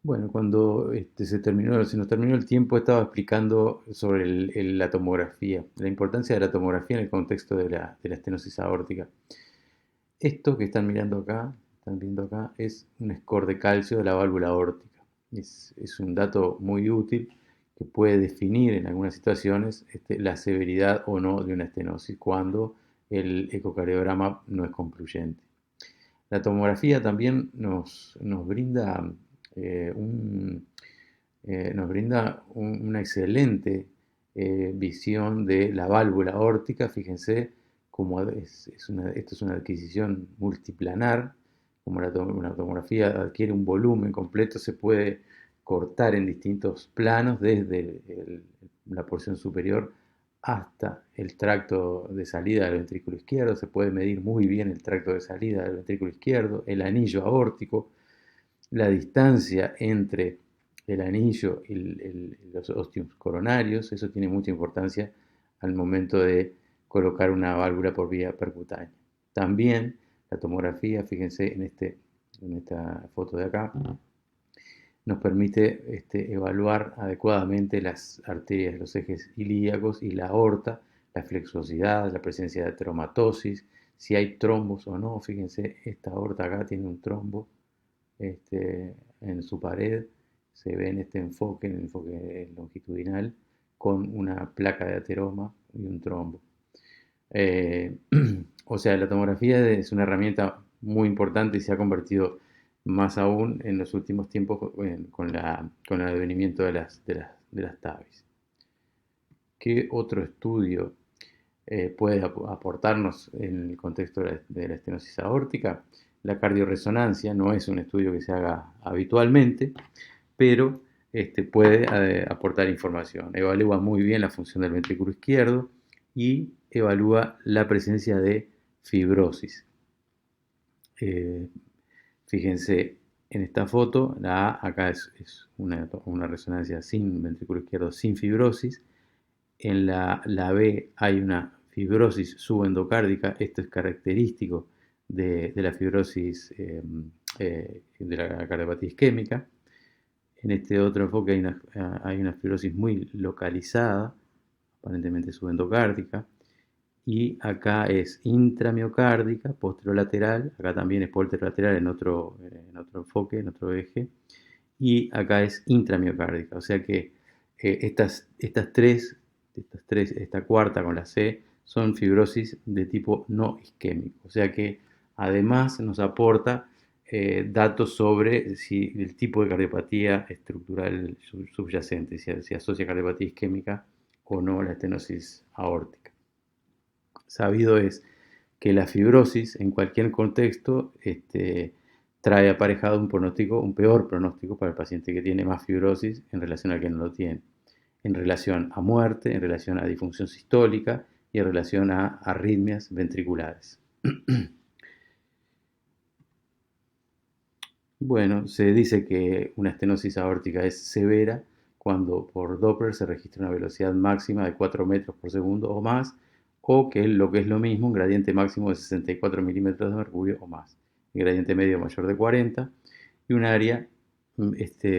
Bueno, cuando se nos terminó el tiempo, estaba explicando sobre la tomografía, la importancia de la tomografía en el contexto de la estenosis aórtica. Esto que están viendo acá, es un score de calcio de la válvula aórtica. Es un dato muy útil que puede definir en algunas situaciones la severidad o no de una estenosis cuando el ecocardiograma no es concluyente. La tomografía también nos brinda eh, un, una excelente visión de la válvula aórtica. Fíjense cómo esto es una adquisición multiplanar, como una tomografía adquiere un volumen completo, se puede cortar en distintos planos desde la porción superior hasta el tracto de salida del ventrículo izquierdo. Se puede medir muy bien el tracto de salida del ventrículo izquierdo, el anillo aórtico, la distancia entre el anillo y los ostiums coronarios. Eso tiene mucha importancia al momento de colocar una válvula por vía percutánea. También la tomografía, fíjense en esta foto de acá, nos permite evaluar adecuadamente las arterias de los ejes ilíacos y la aorta, la flexosidad, la presencia de ateromatosis, si hay trombos o no. Fíjense, esta aorta acá tiene un trombo en su pared, se ve en en el enfoque longitudinal, con una placa de ateroma y un trombo. Eh, o sea, la tomografía es una herramienta muy importante y se ha convertido más aún en los últimos tiempos con el advenimiento de las TAVIs. ¿Qué otro estudio puede aportarnos en el contexto de la estenosis aórtica? La cardioresonancia no es un estudio que se haga habitualmente, pero puede aportar información. Evalúa muy bien la función del ventrículo izquierdo y evalúa la presencia de fibrosis. Eh, Fíjense en esta foto, la A acá es una resonancia sin ventrículo izquierdo, sin fibrosis. En la B hay una fibrosis subendocárdica. Esto es característico de la fibrosis de la cardiopatía isquémica. En este otro enfoque hay una fibrosis muy localizada, aparentemente subendocárdica. Y acá es intramiocárdica, posterolateral. Acá también es posterolateral en otro enfoque, en otro eje. Y acá es intramiocárdica. O sea que estas tres, esta cuarta con la C, son fibrosis de tipo no isquémico. O sea que además nos aporta datos sobre si el tipo de cardiopatía estructural subyacente, si asocia cardiopatía isquémica o no la estenosis aórtica. Sabido es que la fibrosis en cualquier contexto trae aparejado un peor pronóstico para el paciente que tiene más fibrosis en relación al que no lo tiene, en relación a muerte, en relación a disfunción sistólica y en relación a arritmias ventriculares. Bueno, se dice que una estenosis aórtica es severa cuando por Doppler se registra una velocidad máxima de 4 metros por segundo o más, o que lo que es lo mismo, un gradiente máximo de 64 milímetros de mercurio o más, el gradiente medio mayor de 40 y un área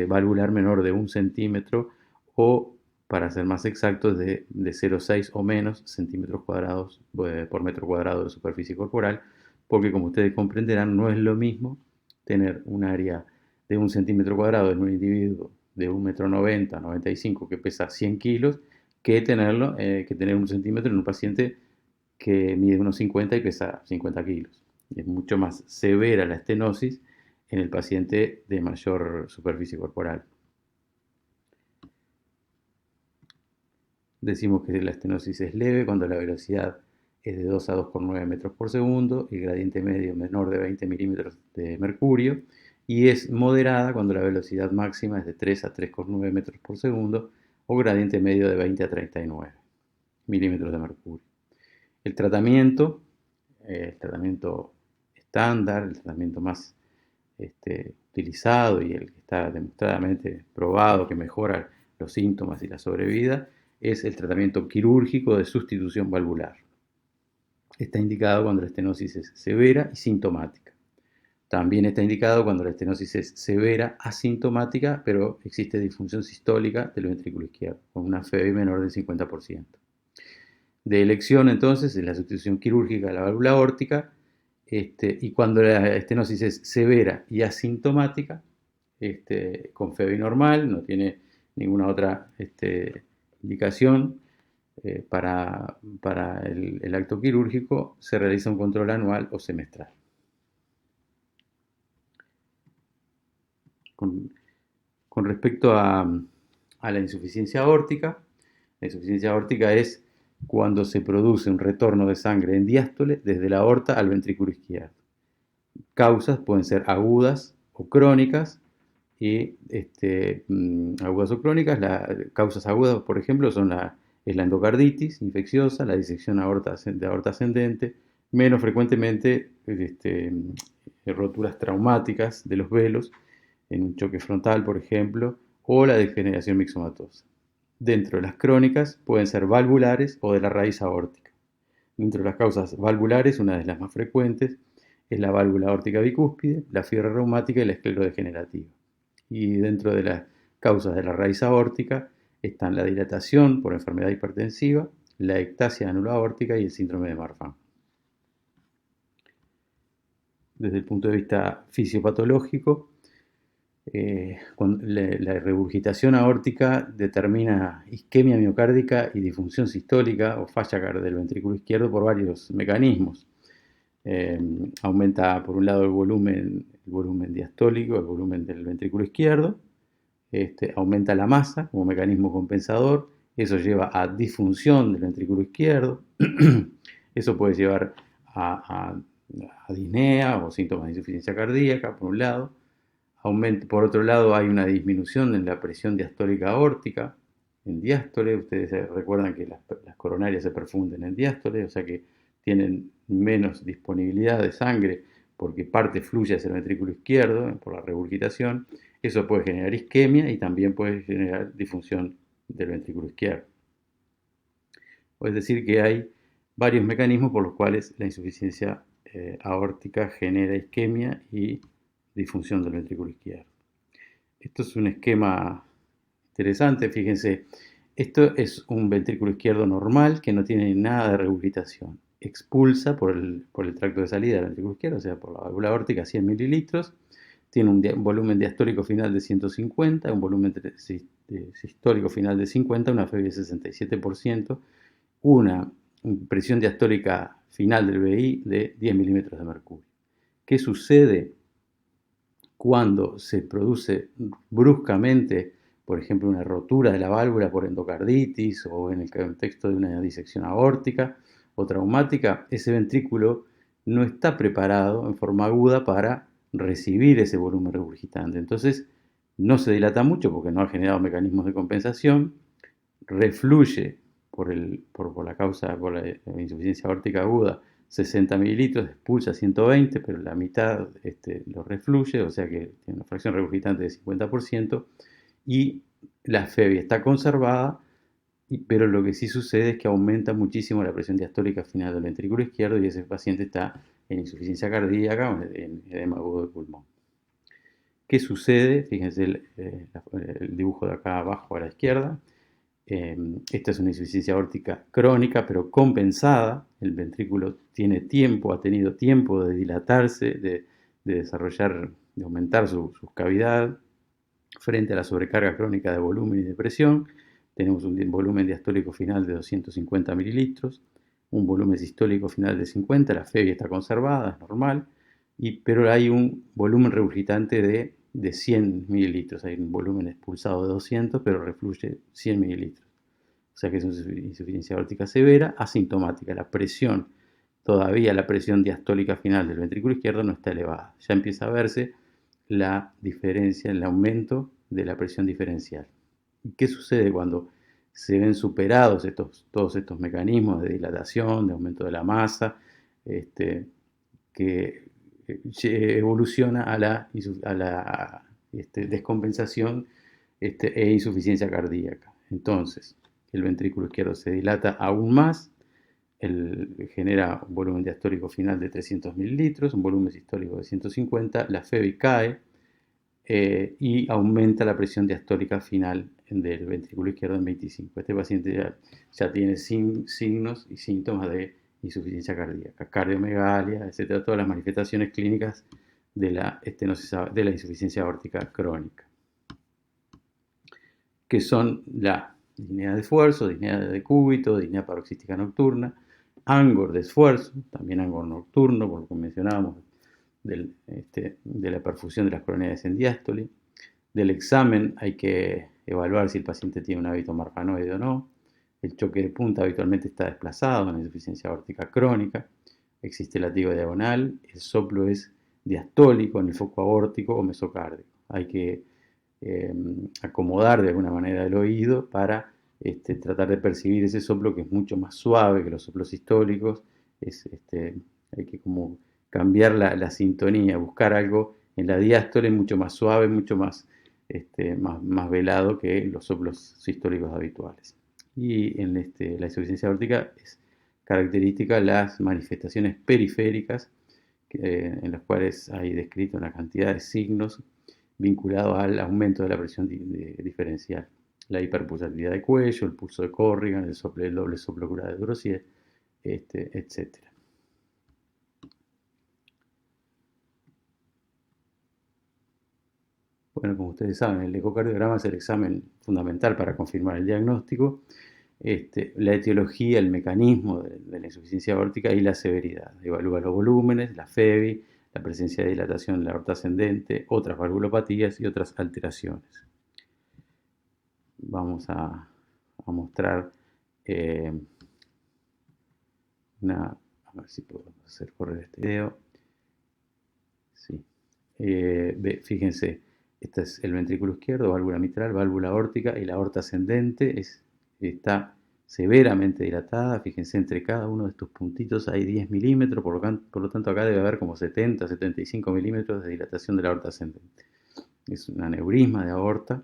valvular menor de 1 centímetro o, para ser más exactos, de 0,6 o menos centímetros cuadrados por metro cuadrado de superficie corporal, porque como ustedes comprenderán, no es lo mismo tener un área de 1 centímetro cuadrado en un individuo de 1,90 m, 95, que pesa 100 kilos, que tener 1 centímetro en un paciente que mide unos 50 y pesa 50 kilos. Es mucho más severa la estenosis en el paciente de mayor superficie corporal. Decimos que la estenosis es leve cuando la velocidad es de 2 a 2,9 metros por segundo, el gradiente medio menor de 20 milímetros de mercurio, y es moderada cuando la velocidad máxima es de 3 a 3,9 metros por segundo o gradiente medio de 20 a 39 milímetros de mercurio. El tratamiento estándar, el tratamiento más utilizado y el que está demostradamente probado que mejora los síntomas y la sobrevida, es el tratamiento quirúrgico de sustitución valvular. Está indicado cuando la estenosis es severa y sintomática. También está indicado cuando la estenosis es severa, asintomática, pero existe disfunción sistólica del ventrículo izquierdo, con una FEBI menor del 50%. De elección entonces es la sustitución quirúrgica de la válvula aórtica, y cuando la estenosis es severa y asintomática, con FEBI normal, no tiene ninguna otra indicación, para el acto quirúrgico, se realiza un control anual o semestral. Con respecto a la insuficiencia aórtica, la insuficiencia aórtica es cuando se produce un retorno de sangre en diástole desde la aorta al ventrículo izquierdo. Causas pueden ser agudas o crónicas, y agudas o crónicas. Las causas agudas, por ejemplo, es la endocarditis infecciosa, la disección de aorta ascendente, menos frecuentemente roturas traumáticas de los velos en un choque frontal, por ejemplo, o la degeneración mixomatosa. Dentro de las crónicas pueden ser valvulares o de la raíz aórtica. Dentro de las causas valvulares, una de las más frecuentes es la válvula aórtica bicúspide, la fiebre reumática y la esclerodegenerativa. Y dentro de las causas de la raíz aórtica están la dilatación por enfermedad hipertensiva, la ectasia anuloaórtica y el síndrome de Marfan. Desde el punto de vista fisiopatológico, la regurgitación aórtica determina isquemia miocárdica y disfunción sistólica o falla del ventrículo izquierdo por varios mecanismos. Aumenta por un lado el volumen diastólico, el volumen del ventrículo izquierdo, aumenta la masa como mecanismo compensador, eso lleva a disfunción del ventrículo izquierdo, eso puede llevar a disnea o síntomas de insuficiencia cardíaca, por un lado. Por otro lado, hay una disminución en la presión diastólica aórtica, en diástole. Ustedes recuerdan que las coronarias se perfunden en diástole, o sea que tienen menos disponibilidad de sangre porque parte fluye hacia el ventrículo izquierdo por la regurgitación. Eso puede generar isquemia y también puede generar disfunción del ventrículo izquierdo. Es decir, que hay varios mecanismos por los cuales la insuficiencia aórtica genera isquemia y disfunción del ventrículo izquierdo. Esto es un esquema interesante, fíjense. Esto es un ventrículo izquierdo normal que no tiene nada de regurgitación. Expulsa por el tracto de salida del ventrículo izquierdo, o sea, por la válvula aórtica, 100 mililitros. Tiene un volumen diastólico final de 150, un volumen sistólico final de 50, una FEBI de 67%, una presión diastólica final del VI de 10 milímetros de mercurio. ¿Qué sucede cuando se produce bruscamente, por ejemplo, una rotura de la válvula por endocarditis o en el contexto de una disección aórtica o traumática? Ese ventrículo no está preparado en forma aguda para recibir ese volumen regurgitante. Entonces, no se dilata mucho porque no ha generado mecanismos de compensación, refluye por la insuficiencia aórtica aguda 60 mililitros, expulsa 120, pero la mitad lo refluye, o sea que tiene una fracción regurgitante de 50%, y la FEBI está conservada, pero lo que sí sucede es que aumenta muchísimo la presión diastólica final del ventrículo izquierdo y ese paciente está en insuficiencia cardíaca o en edema agudo de pulmón. ¿Qué sucede? Fíjense el dibujo de acá abajo a la izquierda. Esta es una insuficiencia aórtica crónica, pero compensada. El ventrículo ha tenido tiempo de dilatarse, de desarrollar, de aumentar su cavidad frente a la sobrecarga crónica de volumen y de presión. Tenemos un volumen diastólico final de 250 mililitros, un volumen sistólico final de 50, la FEBI está conservada, es normal, pero hay un volumen regurgitante de 100 mililitros. Hay un volumen expulsado de 200, pero refluye 100 mililitros. O sea que es una insuficiencia aórtica severa, asintomática. La presión diastólica final del ventrículo izquierdo no está elevada. Ya empieza a verse la diferencia, el aumento de la presión diferencial. ¿Y qué sucede cuando se ven superados todos estos mecanismos de dilatación, de aumento de la masa, que evoluciona a la descompensación e insuficiencia cardíaca? Entonces, el ventrículo izquierdo se dilata aún más, genera un volumen diastólico final de 300 mililitros, un volumen sistólico de 150, la FEBI cae y aumenta la presión diastólica final del ventrículo izquierdo en 25. Este paciente ya tiene signos y síntomas de insuficiencia cardíaca, cardiomegalia, etcétera, todas las manifestaciones clínicas de la insuficiencia aórtica crónica, que son la disnea de esfuerzo, disnea de decúbito, disnea paroxística nocturna, angor de esfuerzo, también angor nocturno, por lo que mencionábamos, de la perfusión de las coronarias en diástole. Del examen hay que evaluar si el paciente tiene un hábito marfanoide o no. El choque de punta habitualmente está desplazado en la insuficiencia aórtica crónica. Existe latido diagonal. El soplo es diastólico en el foco aórtico o mesocárdico. Hay que acomodar de alguna manera el oído para tratar de percibir ese soplo, que es mucho más suave que los soplos sistólicos. Hay que como cambiar la sintonía, buscar algo en la diástole mucho más suave, mucho más velado que los soplos sistólicos habituales. Y en la insuficiencia aórtica es característica las manifestaciones periféricas, en las cuales hay descrito una cantidad de signos vinculados al aumento de la presión diferencial. La hiperpulsatividad de cuello, el pulso de Corrigan, el doble soplo ocular de Durosier, etc. Bueno, como ustedes saben, el ecocardiograma es el examen fundamental para confirmar el diagnóstico, la etiología, el mecanismo de la insuficiencia aórtica y la severidad. Evalúa los volúmenes, la FEBI, la presencia de dilatación en la aorta ascendente, otras valvulopatías y otras alteraciones. Vamos a mostrar a ver si puedo hacer correr este video. Sí. Fíjense, este es el ventrículo izquierdo, válvula mitral, válvula aórtica, y la aorta ascendente está severamente dilatada. Fíjense, entre cada uno de estos puntitos hay 10 milímetros, por lo tanto acá debe haber como 70, 75 milímetros de dilatación de la aorta ascendente. Es un aneurisma de aorta.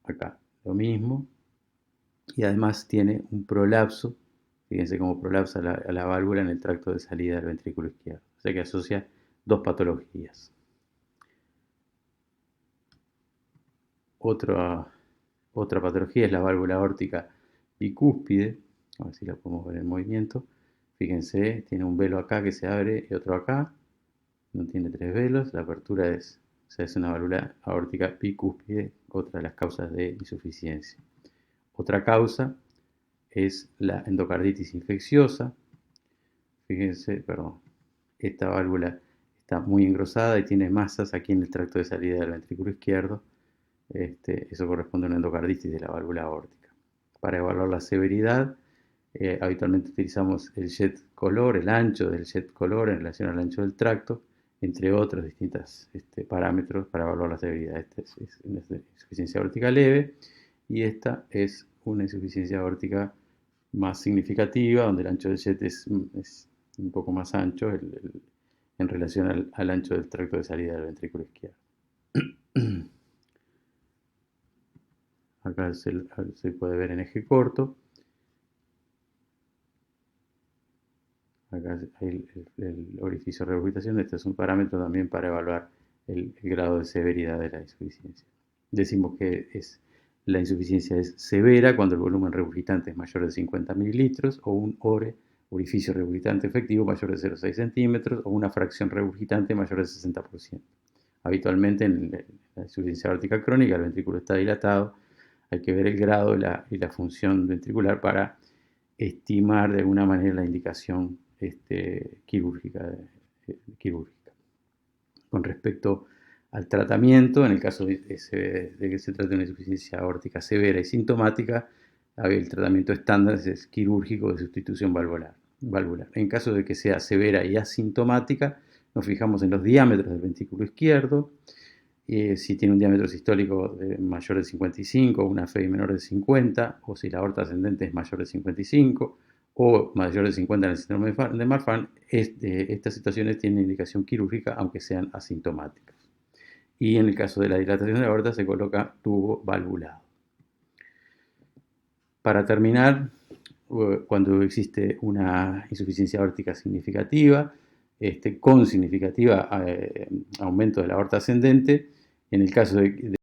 Acá lo mismo. Y además tiene un prolapso. Fíjense cómo prolapsa la válvula en el tracto de salida del ventrículo izquierdo. O sea que asocia dos patologías. Otra patología es la válvula aórtica bicúspide. A ver si la podemos ver en movimiento. Fíjense, tiene un velo acá que se abre y otro acá. No tiene tres velos. La apertura es una válvula aórtica bicúspide, otra de las causas de insuficiencia. Otra causa es la endocarditis infecciosa. Fíjense, perdón, esta válvula está muy engrosada y tiene masas aquí en el tracto de salida del ventrículo izquierdo. Eso corresponde a una endocarditis de la válvula aórtica. Para evaluar la severidad, habitualmente utilizamos el jet color, el ancho del jet color en relación al ancho del tracto, entre otros distintos parámetros para evaluar la severidad. Esta es una insuficiencia aórtica leve y esta es una insuficiencia aórtica más significativa, donde el ancho del jet es un poco más ancho en relación al ancho del tracto de salida del ventrículo izquierdo. Acá se puede ver en eje corto. Acá hay el orificio de regurgitación. Este es un parámetro también para evaluar el grado de severidad de la insuficiencia. Decimos que la insuficiencia es severa cuando el volumen regurgitante es mayor de 50 mililitros o un orificio regurgitante efectivo mayor de 0,6 centímetros o una fracción regurgitante mayor del 60%. Habitualmente en la insuficiencia aórtica crónica el ventrículo está dilatado. Hay que ver el grado y la función ventricular para estimar de alguna manera la indicación quirúrgica. Con respecto al tratamiento, en el caso de que se trate de una insuficiencia aórtica severa y sintomática, el tratamiento estándar es quirúrgico de sustitución valvular. En caso de que sea severa y asintomática, nos fijamos en los diámetros del ventrículo izquierdo. Si tiene un diámetro sistólico mayor de 55, una FEBI menor de 50, o si la aorta ascendente es mayor de 55 o mayor de 50 en el síndrome de Marfan, estas situaciones tienen indicación quirúrgica aunque sean asintomáticas. Y en el caso de la dilatación de la aorta se coloca tubo valvulado. Para terminar, cuando existe una insuficiencia aórtica significativa, con significativa aumento de la aorta ascendente. En el caso de